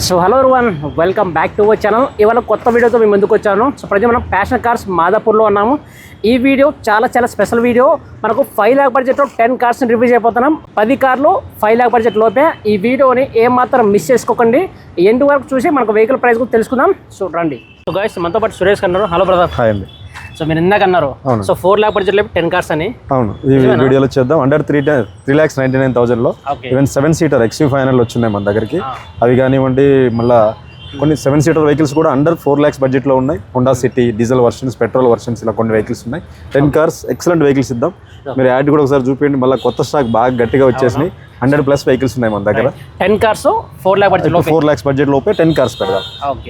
So hello everyone, welcome back to our channel. ఇవాళ కొత్త వీడియోతో మేము ముందుకు వచ్చాను. సో ప్రజెంట్ మనం ప్యాషన్ కార్స్ మాదాపూర్లో ఉన్నాము. ఈ వీడియో చాలా స్పెషల్ వీడియో. మనకు 5 lakh బడ్జెట్లో 10 కార్స్ని రివ్యూ చేయబోతున్నాం. 10 కార్లు 5 lakh బడ్జెట్ లోపే. ఈ వీడియోని ఏమాత్రం మిస్ చేసుకోకండి. ఎండ్ వరకు చూసి మనకు వెహికల్ ప్రైస్ కూడా తెలుసుకుందాం. సో రండి. సో గైస్, మనతో పాటు సురేష్ అన్నారు. Hello brother. హాయ్ అండి. సో మీరు ఇందాక అన్నారు సో 4 lakh బడ్జెట్ లో 10 కార్స్ అని. అవును, ఈ వీడియోలో చేద్దాం. అండర్ 3,99,000 లో ఈవెన్ 7-seater XV500 వచ్చినాయి మన దగ్గరికి. అవి కానివ్వండి, మళ్ళీ కొన్ని 7-seater వెహికల్స్ కూడా అండర్ 4 lakhs బడ్జెట్లో ఉన్నాయి. Honda city, diesel versions, petrol versions, ఇలా కొన్ని వెహికల్స్ ఉన్నాయి. 10 కార్స్ ఎక్సలెంట్ వెహికల్స్ ఇద్దాం. మీరు యాడ్ కూడా ఒకసారి చూపించండి. మళ్ళీ కొత్త స్టాక్ బాగా గట్టిగా వచ్చేసినాయి. 100+ వెహికల్స్ ఉన్నాయి మన దగ్గర. 10 cars 4 lakh budget, 4 lakhs budget లోపే 10 కార్స్ పెడదాం.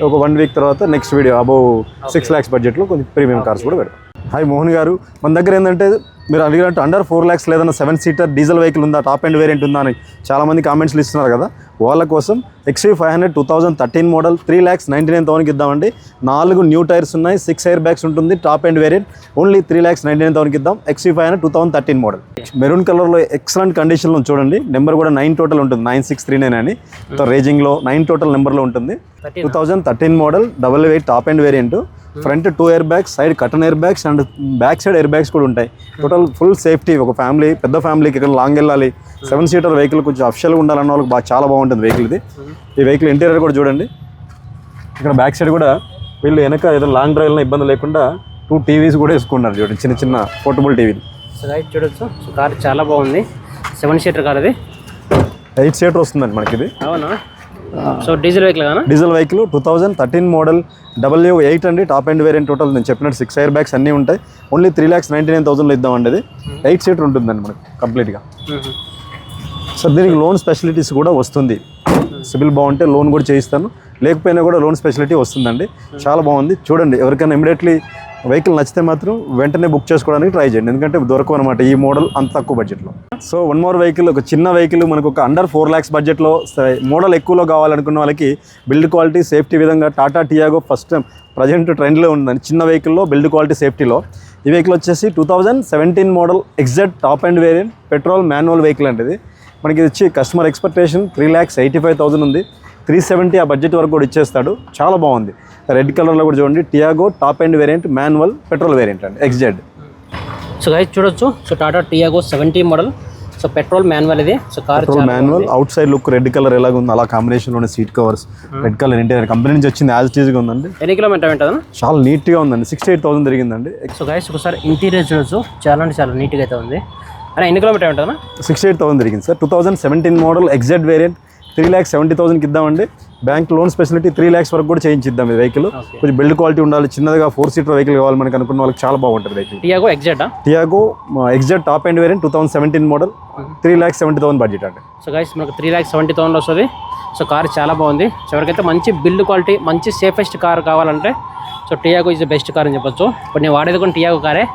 ఒక 1 week తర్వాత నెక్స్ట్ వీడియో అబౌవ్ 6 lakhs బడ్జెట్లో కొంచెం ప్రీమియం కార్స్ కూడా పెడదాం. హాయ్ మోహన్ గారు, మన దగ్గర ఏంటంటే మీరు అడిగినట్టు అండర్ 4 lakhs లేదన్నా 7-seater డీజిల్ వెహికల్ ఉందా, టాప్ అండ్ వేరియంట్ ఉందా అని చాలామంది కామెంట్స్లు ఇస్తున్నారు కదా. వాళ్ళ కోసం XV500 2013 మోడల్ 3,99,000కి ఇద్దామండి. 4 న్యూ టైర్స్ ఉన్నాయి, 6 air bags ఉంటుంది, టాప్ అండ్ వేరియంట్. ఓన్లీ 3,99,000కి ఇద్దాం. XV500 2013 మోడల్ మెరూన్ కలర్లో ఎక్సలెంట్ కండిషన్లో చూడండి. నెంబర్ కూడా 9 టోటల్ ఉంటుంది, 9639 అని. రేజింగ్లో 9 టోటల్ నెంబర్లో ఉంటుంది. 2013 model, 88 top end variant. Front 2 air bags, side curtain air bags and back side air bags కూడా ఉంటాయి. Total full safety. ఒక ఫ్యామిలీ, పెద్ద ఫ్యామిలీకి ఇక్కడ లాంగ్ వెళ్ళాలి, 7-seater వెహికల్ కొంచెం అఫిషియల్గా ఉండాలన్న వాళ్ళకి చాలా బాగుంటుంది వెహికల్ ఇది. ఈ వెహికల్ ఇంటీరియర్ కూడా చూడండి. ఇక్కడ బ్యాక్ సైడ్ కూడా వీళ్ళు వెనక ఏదో లాంగ్ డ్రైవ్లో ఇబ్బంది లేకుండా 2 TVs కూడా వేసుకున్నారు చూడండి, చిన్న పోర్టబుల్ టీవీలు. సో రైట్ చూడొచ్చు. సో కార్ చాలా బాగుంది. 7-seater కార్ అది. 8-seater వస్తుందండి మనకి ఇది. అవునా? సో డీజిల్ వెహికల్ కదా? డీజిల్ వెహికల్ 2013 మోడల్, W8 అండి, టాప్ అండ్ వేరియంట్. టోటల్ నేను చెప్పినట్టు 6 air bags అన్నీ ఉంటాయి. ఓన్లీ 3,99,000లో ఇద్దామండి. అది 8-seater ఉంటుందండి మనకి కంప్లీట్గా. సో దీనికి లోన్ ఫెసిలిటీస్ కూడా వస్తుంది. సిబిల్ బాగుంటే లోన్ కూడా చేయిస్తాను, లేకపోయినా కూడా లోన్ ఫెసిలిటీ వస్తుందండి. చాలా బాగుంది. చూడండి, ఎవరికైనా ఇమీడియట్లీ వెహికల్ నచ్చితే మాత్రం వెంటనే బుక్ చేసుకోవడానికి ట్రై చేయండి, ఎందుకంటే దొరకవు అనమాట ఈ మోడల్ అంత తక్కువ బడ్జెట్లో. సో వన్ మోర్ వెహికల్, ఒక చిన్న వెహికల్ మనకు ఒక అండర్ 4 lakhs బడ్జెట్లో మోడల్ ఎక్కువలో కావాలనుకున్న వాళ్ళకి బిల్డ్ క్వాలిటీ, సేఫ్టీ విధంగా Tata Tiago first time present ట్రెండ్లో ఉందండి. చిన్న వెహికల్లో బిల్డ్ క్వాలిటీ, సేఫ్టీలో. ఈ వెహికల్ వచ్చేసి 2017 model XZ top end variant, petrol manual vehicle అంటే ఇది. మనకి ఇది వచ్చి కస్టమర్ ఎక్స్పెక్టేషన్ 3,85,000 ఉంది. 370 ఆ బడ్జెట్ వరకు కూడా ఇచ్చేస్తాడు. చాలా బాగుంది. రెడ్ కలర్లో కూడా చూడండి. Tiago top end variant, manual, petrol variant అండి, XZ. సో గైస్ చూడొచ్చు. So Tata Tiago 70 model. So petrol manual ఇది. So car manual. Outside look red colour ఎలాగ ఉంది అలా కాంబినేషన్లోనే seat covers, red colour interior company నుంచి వచ్చింది. As టీజ్గా ఉందండి. ఎన్ని కిలోమీటర్ ఉంటుంది? చాలా నీట్గా ఉందండి. 68,000 తిరిగిందండి. సో గైస్ ఒకసారి ఇంటీరియర్ చూడొచ్చు. చాలా అంటే చాలా నీట్గా అయితే ఉంది. అలా ఎన్ని కిలోమీటర్ ఉంటుందా? 68,000 తిరిగింది సార్. 2017 మోడల్ XZ వేరియంట్ 3,70,000కి ఇద్దామండి. బ్యాంక్ లోన్ ఫెసిలిటీ 3 lakhs వరకు కూడా చేయించిద్దాం. ఈ వెహికల్ కొంచెం బిల్డ్ క్వాలిటీ ఉండాలి, చిన్నదిగా 4-seater వెహికల్ కావాలి మనకి అనుకున్న వాళ్ళకి చాలా బాగుంటుంది vehicle. Tiago XZ top end variant 2017 model, 3,70,000 budget అండి. సో గైస్ మనకు 3,70,000 వస్తుంది. సో కార్ చాలా బాగుంది. సో ఎవరికైతే మంచి బిల్డ్ క్వాలిటీ, మంచి సేఫెస్ట్ కార్ కావాలంటే so Tiago is the best car అని చెప్పొచ్చు. ఇప్పుడు నేను వాడేది కూడా టియాగో కారే.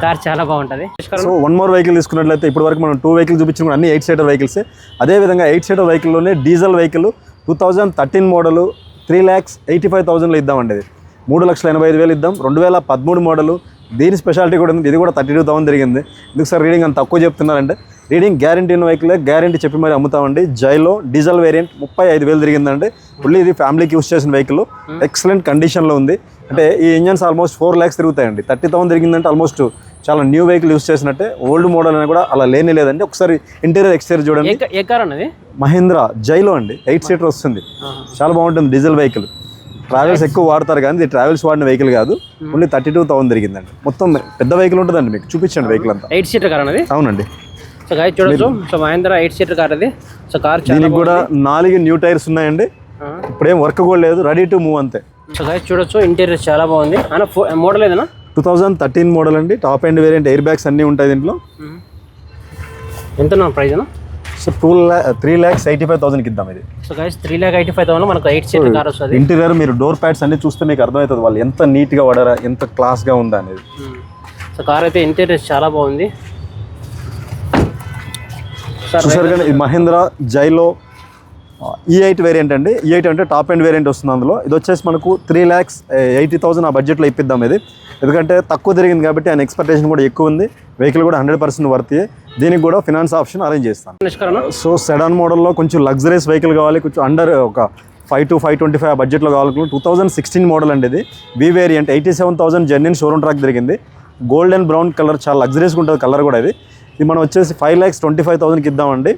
కార్ చాలా బాగుంటుంది. సో వన్ మోర్ వెహికల్ తీసుకున్నట్లయితే ఇప్పుడు వరకు మనం 2 వెహికల్ చూపించిన అన్ని 8-seater వెహికల్సే. అదేవిధంగా 8-seater వెహికల్లోనే డీజిల్ వెహికల్ 2013 మోడలు 3,85,000లో ఇద్దామండి. ఇది 3,85,000 ఇద్దాం. 2013 మోడలు. దీని స్పెషాలిటీ కూడా ఉంది. ఇది కూడా 32,000 తిరిగింది. ఎందుకు సార్ రీడింగ్ అంత తక్కువ చెప్తున్నారంటే, రీడింగ్ గ్యారంటీ ఉన్న వెహికల్, గ్యారంటీ చెప్పి మరి అమ్ముతామండి. జైలో డీజిల్ వేరియంట్ 35,000 తిరిగిందండి. ఫుల్లీ ఇది ఫ్యామిలీకి యూస్ చేసిన వెహికల్. ఎక్సలెంట్ కండిషన్లో ఉంది. అంటే ఈ ఇంజన్స్ ఆల్మోస్ట్ 4 lakhs తిరుగుతాయండి. 30,000 తిరిగిందంటే ఆల్మోస్ట్ చాలా న్యూ వెహికల్ యూస్ చేసినట్టే. ఓల్డ్ మోడల్ అని కూడా అలా లేనే లేదండి. ఒకసారి ఇంటీరియర్ ఎక్స్టీరియర్ చూడండి. ఏ కార్ అన్నది? మహీంద్రా జైలో అండి. 8-seater వస్తుంది. చాలా బాగుంటుంది. Diesel vehicle. ట్రావెల్స్ ఎక్కువ వాడతారు కానీ ఇది ట్రావెల్స్ వాడిన వెహికల్ కాదు. ఓన్లీ 32,000 తిరిగిందండి. మొత్తం పెద్ద వెహికల్ ఉంటుందండి. మీకు చూపించండి వెహికల్ అంతా. 8-seater కార్ అన్నది? అవునండి. సో గైస్ చూడొచ్చు. సో మహీంద్రా 8-seater కార్ అది. సో కార్ దీనికి కూడా 4 న్యూ టైర్స్ ఉన్నాయండి. ఇప్పుడేం వర్క్ కూడా లేదు, రెడీ టు మూవ్ అంతే. సో గైస్ చూడొచ్చు. ఇంటీరియర్ చాలా బాగుంది. అన్న మోడల్ ఏదైనా 2013 మోడల్ అండి. Top end variant, air bags అన్నీ ఉంటాయి దీంట్లో. ఎంత ప్రైస్ అన్న? సో 3,85,000కి ఇద్దాం ఇది. సో గైస్ 3,85,000 మనకు 8-seater కార్ వస్తుంది. ఇంటీరియర్ మీరు డోర్ ప్యాడ్స్ అన్ని చూస్తే మీకు అర్థమవుతుంది వాళ్ళు ఎంత నీట్గా వాడారా, ఎంత క్లాస్గా ఉందా అనేది. సో కార్ అయితే ఇంటీరియర్ చాలా బాగుంది. చూసారు కానీ ఇది మహీంద్రా జైలో E8 వేరియంట్ అండి. E8 అంటే టాప్ అండ్ వేరియంట్ వస్తుంది అందులో. ఇది వచ్చేసి మనకు 3,80,000 ఆ బడ్జెట్లో ఇప్పిద్దాం ఇది. ఎందుకంటే తక్కువ తిరిగింది కాబట్టి ఆయన ఎక్స్పెక్టేషన్ కూడా ఎక్కువ ఉంది. వెహికల్ కూడా 100% వర్తీ. దీనికి కూడా ఫినాన్స్ ఆప్షన్ అరేంజ్ చేస్తాను. సో సెడాన్ మోడల్లో కొంచెం లగ్జరీస్ వెహికల్ కావాలి, కొంచెం అండర్ ఒక 5 to 525 ఆ బడ్జెట్లో కావాలనుకుంటున్నాం. 2016 మోడల్ అండి ఇది. వి వేరియంట్ 87,000 జెన్యున్ షోరూమ్ ట్రాక్ తిరిగింది. గోల్డెన్ బ్రౌన్ కలర్, చాలా లగ్జరీస్గా ఉంటుంది కలర్ కూడా ఇది. ఇది మనం వచ్చేసి 5,25,000కి ఇద్దామండి.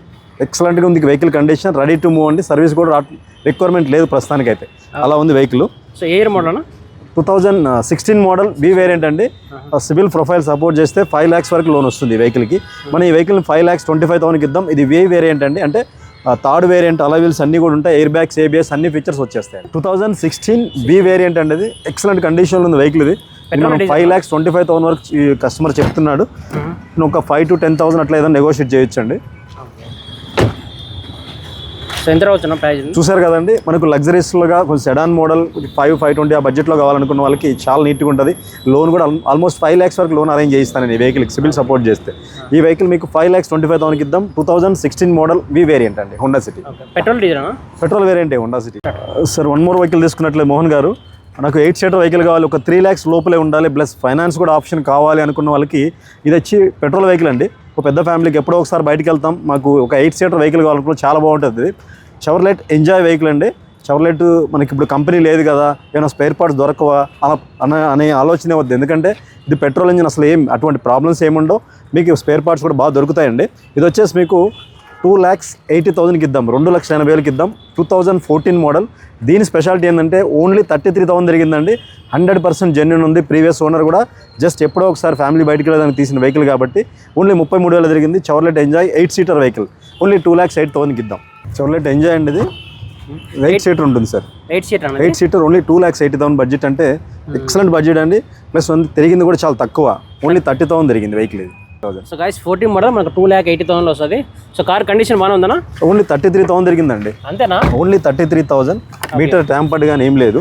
ఎక్సలెంట్గా ఉంది vehicle condition, ready to move అండి. సర్వీస్ కూడా రిక్వైర్మెంట్ లేదు ప్రస్తుతానికైతే, అలా ఉంది వెహికల్. సో ఏ year model 2016 model V variant అండి. సివిల్ ప్రొఫైల్ సపోర్ట్ చేస్తే 5 lakhs వరకు లోన్ వస్తుంది ఈ వెహికల్కి. మనం ఈ వెహికల్ 5,25,000కి ఇద్దాం. ఇది వి వేరియంట్ అండి, అంటే థర్డ్ వేరియంట్, అలవీల్స్ అన్నీ కూడా ఉంటాయి, ఎయిర్ బ్యాగ్స్, ఏబిఎస్ అన్ని ఫీచర్స్ వచ్చేస్తాయి. 2016 వి వేరియంట్ అండి. ఇది ఎక్సలెంట్ కండిషన్లో ఉంది వెహికల్. ఇది మనం 5,25,000 వరకు కస్టమర్ చెప్తున్నాడు. ఒక 5 to 10,000 అట్లా ఏదైనా నెగోషియేట్ చేయొచ్చండి. ఎంత రావచ్చు ప్రైస్? చూసారు కదండి, మనకు లగ్జరీస్గా కొంచెం సెడాన్ మోడల్ 5,520 ఆ బడ్జెట్లో కావాలనుకున్న వాళ్ళకి చాలా నీట్గా ఉంటుంది. లోన్ కూడా ఆల్మోస్ట్ 5 lakhs వరకు లోన్ అరేంజ్ చేయిస్తాను ఈ వెహికల్కి సివిల్ సపోర్ట్ చేస్తే. ఈ వెహికల్ మీకు 5,25,000కి ఇద్దాం. 2016 మోడల్ వి వేరియంట్ అండి, Honda City. Petrol diesel? Petrol వేరియంటే Honda City. Sir one more vehicle తీసుకున్నట్లే మోహన్ గారు, నాకు 8 seater వెహికల్ కావాలి, ఒక 3 lakhs లోపలే ఉండాలి, ప్లస్ ఫైనాన్స్ కూడా ఆప్షన్ కావాలి అనుకున్న వాళ్ళకి ఇది వచ్చి పెట్రోల్ వెహికల్ అండి. ఒక పెద్ద ఫ్యామిలీకి ఎప్పుడో ఒకసారి బయటికి వెళ్తాం, మాకు ఒక 8 seater వెహికల్ కావాలనుకున్న చాలా బాగుంటుంది. చెవర్లెట్ ఎంజాయ్ వెహికల్ అండి. చెవర్లెట్ మనకి ఇప్పుడు కంపెనీ లేదు కదా, ఏమైనా స్పేర్ పార్ట్స్ దొరకవా అనే ఆలోచనే వద్దు. ఎందుకంటే ఇది పెట్రోల్ ఇంజిన్, అసలు అటువంటి ప్రాబ్లమ్స్ ఏముండవు, మీకు స్పేర్ పార్ట్స్ కూడా బాగా దొరుకుతాయండి. ఇది వచ్చేసి మీకు 2,80,000కి ఇద్దాం, 2,80,000కి ఇద్దాం. 2014 మోడల్. దీని స్పెషాలిటీ ఏంటంటే ఓన్లీ 33,000 తిరిగిందండి. 100% జెన్యున్ ఉంది. ప్రీవియస్ ఓనర్ కూడా జస్ట్ ఎప్పుడో ఒకసారి ఫ్యామిలీ బయటకు వెళ్ళడానికి తీసిన వెహికల్ కాబట్టి ఓన్లీ 33,000 తిరిగింది. Chevrolet Enjoy 8 seater vehicle, only 2,08,000కి ఇద్దాం. చెవర్లెట్ ఎంజాయ్ అండి, ఇది 8 seater ఉంటుంది సార్. 8 seater ఓన్లీ 2,80,000 బడ్జెట్, అంటే ఎక్సలెంట్ బడ్జెట్ అండి. ప్లస్ తిరిగింది కూడా చాలా తక్కువ, ఓన్లీ 30,000 తిరిగింది వెహికల్ ఇది. సో గైస్ 14 మోడల్ మనకు 2,80,000 వస్తుంది. సో కార్ కండిషన్ బాగానే ఉందన్నా? ఓన్లీ 33,000 తిరిగిందండి. అంతేనా? ఓన్లీ 33,000. మీటర్ ట్యాంపర్డ్ కానీ ఏం లేదు,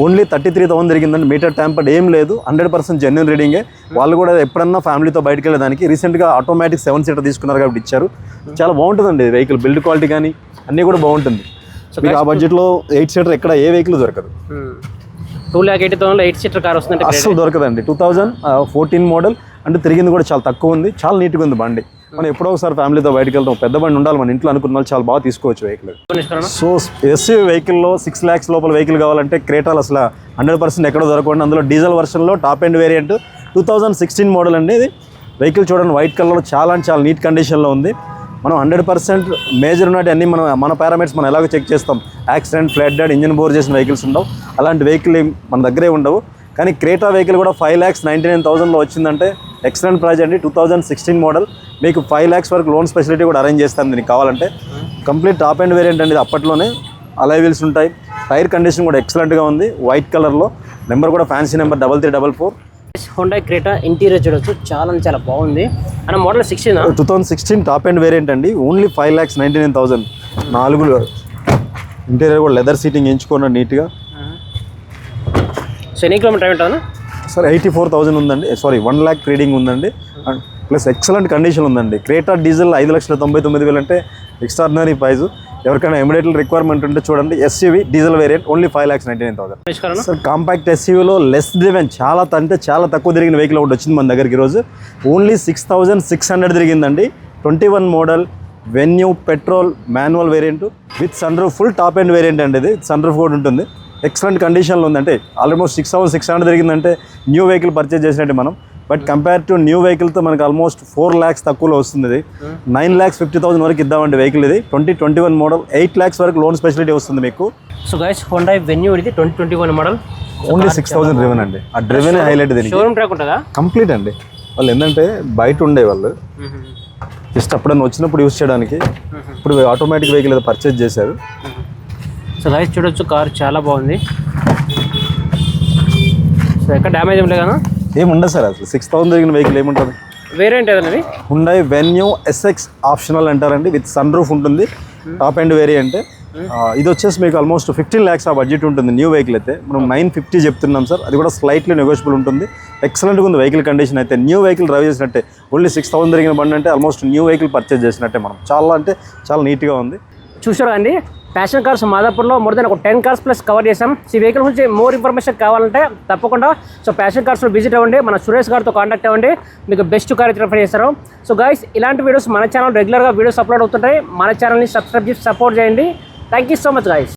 ఓన్లీ 33,000 తిరిగిందండి. మీటర్ ట్యాంపర్డ్ ఏం లేదు, 100% జెన్యున్ రీడింగే. వాళ్ళు కూడా ఎప్పుడన్నా ఫ్యామిలీతో బయటకు వెళ్ళడానికి రీసెంట్గా ఆటోమేటిక్ 7 seater తీసుకున్నారు కాబట్టి ఇచ్చారు. చాలా బాగుంటుందండి వెహికల్, బిల్డ్ క్వాలిటీ కానీ అన్నీ కూడా బాగుంటుంది. మీకు ఆ బడ్జెట్లో 8 seater ఎక్కడ ఏ వెహికల్ దొరకదు. 2,80,000 8 seater కార్ వస్తుంది అస్సలు దొరకదండి. 2014 మోడల్, అంటే తిరిగింది కూడా చాలా తక్కువ ఉంది, చాలా నీట్గా ఉంది బండి. మనం ఎప్పుడో ఒకసారి ఫ్యామిలీతో బయటకు వెళ్తాం, పెద్ద బండి ఉండాలి మన ఇంట్లో అనుకున్న వాళ్ళు చాలా బాగా తీసుకోవచ్చు వెహికల్. సో ఎస్యూవీ వెహికల్లో 6 lakhs లోపల వెహికల్ కావాలంటే క్రేటాలు అసలు 100% ఎక్కడో దొరకకుండా. అందులో డీజిల్ వర్షన్లో టాప్ ఎండ్ వేరియంట్ 2016 మోడల్ అండి. ఇది వెహికల్ చూడండి, వైట్ కలర్లో చాలా చాలా నీట్ కండిషన్లో ఉంది. మనం 100% మేజర్ ఉన్నట్టు అన్ని మన పారామీటర్స్ మనం ఎలాగో చెక్ చేస్తాం. Accident, flood dead, engine bore చేసిన వెహికల్స్ ఉండవు, అలాంటి వెహికల్ మన దగ్గరే ఉండవు. కానీ క్రేటా వెహికల్ కూడా 5,99,000లో వచ్చిందంటే ఎక్సలెంట్ ప్రైజ్ అండి. 2016 మోడల్, మీకు 5 lakhs వరకు లోన్ ఫెసిలిటీ కూడా అరేంజ్ చేస్తాను దీనికి కావాలంటే. కంప్లీట్ టాప్ ఎండ్ వేరియంట్ అండి, అప్పట్లోనే అలాయ్ వీల్స్ ఉంటాయి. టైర్ కండిషన్ కూడా ఎక్సలెంట్గా ఉంది, వైట్ కలర్లో. నెంబర్ కూడా fancy number 3344. Honda Creta interior చూడొచ్చు, చాలా బాగుంది. అన్న మోడల్ 2016 టాప్ ఎండ్ వేరియంట్ అండి, ఓన్లీ 5,99,000. 4 ఇంటీరియర్ కూడా లెదర్ సీటింగ్ ఎంచుకున్నాడు నీట్గా. సో ఎన్ని కిలోమీటర్ ఉంటుందా సార్? 84,000 ఉందండి, సారీ 1 lakh రీడింగ్ ఉందండి. ప్లస్ ఎక్సలెంట్ కండిషన్ ఉందండి. క్రేటా డీజిల్ 5,99,000 అంటే ఎక్స్ట్రాడినరీ ప్రైజ్. ఎవరికైనా ఇమీడియట్లీ రిక్వైర్మెంట్ ఉంటే చూడండి, SUV diesel variant only 5,99,000. Sir compact ఎస్యూవీలో లెస్ డ్రివెన్, చాలా తక్కువ తిరిగిన వెహికల్ ఒకటి వచ్చింది మన దగ్గరికి ఈరోజు. ఓన్లీ 6,600 తిరిగిందండి. 21 model, Venue petrol manual variant with sunroof, full top end variant అండి. ఇది సన్ రూఫ్ కూడా ఉంటుంది. ఎక్సలెంట్ కండిషన్లో ఉందంటే ఆల్మోస్ట్ 6,600 తిరిగిందంటే న్యూ వెహికల్ పర్చేజ్ చేసినట్టు మనం. బట్ కంపేర్ టు న్యూ వెహికల్తో మనకు ఆల్మోస్ట్ 4 lakhs తక్కువలో వస్తుంది. ఇది 9,50,000 వరకు ఇద్దామండి వెహికల్. ఇది 2021 మోడల్, 8 lakhs వరకు లోన్ ఫెసిలిటీ వస్తుంది మీకు. సో గైస్ హోండా వెన్యూ ఇది 2021 మోడల్, ఓన్లీ 6,000 డ్రివెన్ అండి. ఆ డ్రివెన్ హైలైట్ దీనికి. షోరూమ్ ట్రాక్ ఉంటుందా? కంప్లీట్ అండి. వాళ్ళు ఏంటంటే బయట ఉండే వాళ్ళు జస్ట్ అప్పుడన్నా వచ్చినప్పుడు యూస్ చేయడానికి, ఇప్పుడు ఆటోమేటిక్ వెహికల్ ఏదో పర్చేజ్ చేశారు. సో గైస్ చూడొచ్చు, కార్ చాలా బాగుంది. సో ఎక్కడ డ్యామేజ్ ఏం లేదా? ఏముండదు సార్, అసలు 6,000 తిరిగిన వెహికల్ ఏముంటుంది. వేరియంట్ ఏదన్నది హుండై వెన్యూ SX ఆప్షనల్ అంటారండి, విత్ సన్ రూఫ్ ఉంటుంది. Top end variant. ఇది వచ్చేసి మీకు ఆల్మోస్ట్ 15 lakhs ఆ బడ్జెట్ ఉంటుంది న్యూ వెహికల్ అయితే. మనం 950 చెప్తున్నాం సార్, అది కూడా స్లైట్లీ నెగోషియబుల్ ఉంటుంది. ఎక్సలెంట్గా ఉంది వెహికల్ కండిషన్ అయితే. న్యూ వెహికల్ డ్రైవ్ చేసినట్టే. ఓన్లీ 6,000 తిరిగిన బండి అంటే ఆల్మోస్ట్ న్యూ వెహికల్ పర్చేజ్ చేసినట్టే మనం. చాలా నీట్గా ఉంది. చూసారా అండి, ప్యాషన్ కార్స్ మాదాపూర్లో మోర్ దెన్ ఒక 10 cars ప్లస్ కవర్ చేసాం. ఈ వెహికల్ గురించి మోర్ ఇన్ఫర్మేషన్ కావాలంటే తప్పకుండా సో ప్యాషన్ కార్స్లో విజిట్ అవ్వండి, మన సురేష్ గారితో కాంటాక్ట్ అవ్వండి, మీకు బెస్ట్ కార్ అయితే రిఫర్ చేస్తారు. సో గైస్ ఇలాంటి వీడియోస్ మన ఛానల్ రెగ్యులర్గా వీడియోస్ అప్లోడ్ అవుతుంటాయి. మన ఛానల్ని సబ్స్క్రైబ్ చేసి సపోర్ట్ చేయండి. Thank you so much guys.